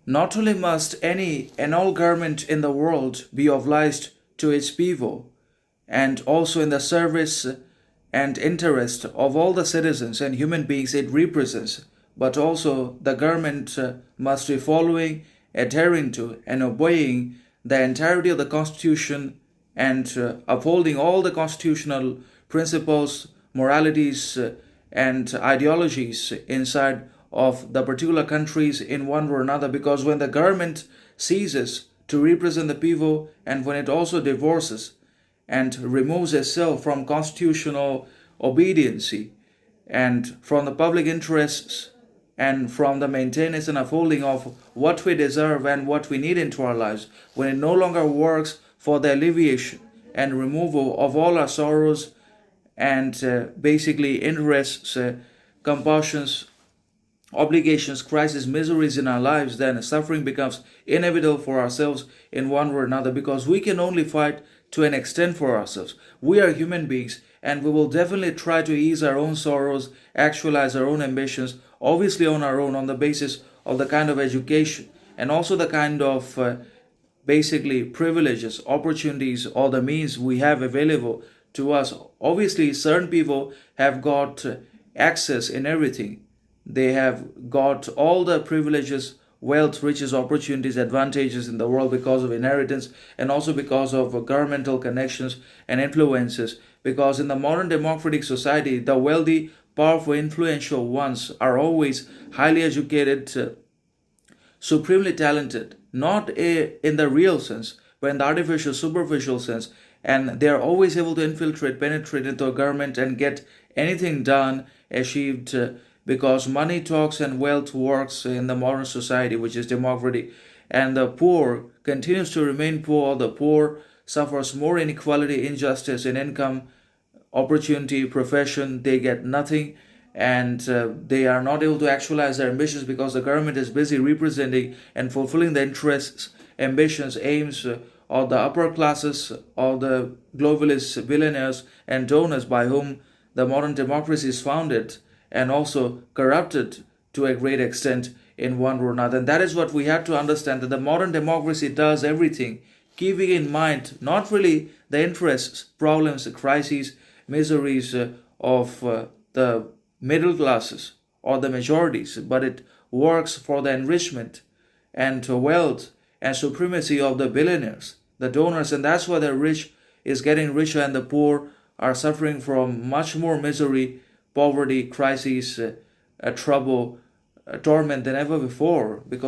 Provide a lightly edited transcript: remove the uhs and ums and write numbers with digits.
Not only must any and all government in the world be obliged to its people, and also in the service and interest of all the citizens and human beings it represents, but also the government must be following, adhering to, and obeying the entirety of the Constitution and upholding all the constitutional principles, moralities, and ideologies inside of the particular countries in one or another. Because when the government ceases to represent the people and when it also divorces and removes itself from constitutional obediency and from the public interests and from the maintenance and upholding of what we deserve and what we need into our lives, when it no longer works for the alleviation and removal of all our sorrows and basically interests, compulsions, obligations, crises, miseries in our lives, then suffering becomes inevitable for ourselves in one or another, because we can only fight to an extent for ourselves. We are human beings and we will definitely try to ease our own sorrows, actualize our own ambitions, obviously on our own, on the basis of the kind of education and also the kind of basically privileges, opportunities, or the means we have available to us. Obviously, certain people have got access in everything. They have got all the privileges, wealth, riches, opportunities, advantages in the world because of inheritance and also because of governmental connections and influences. Because in the modern democratic society, the wealthy, powerful, influential ones are always highly educated, supremely talented, not in the real sense, but in the artificial, superficial sense. And they are always able to infiltrate, penetrate into a government and get anything done, achieved, because money talks and wealth works in the modern society, which is democratic. And the poor continues to remain poor. The poor suffers more inequality, injustice in income, opportunity, profession. They get nothing, and they are not able to actualize their ambitions because the government is busy representing and fulfilling the interests, ambitions, aims of the upper classes, of the globalist billionaires and donors by whom the modern democracy is founded and also corrupted to a great extent in one or another. And that is what we have to understand, that the modern democracy does everything keeping in mind not really the interests, problems, crises, miseries of the middle classes or the majorities, but it works for the enrichment and wealth and supremacy of the billionaires, the donors. And that's why the rich is getting richer and the poor are suffering from much more misery, poverty, crises, trouble, torment than ever before, because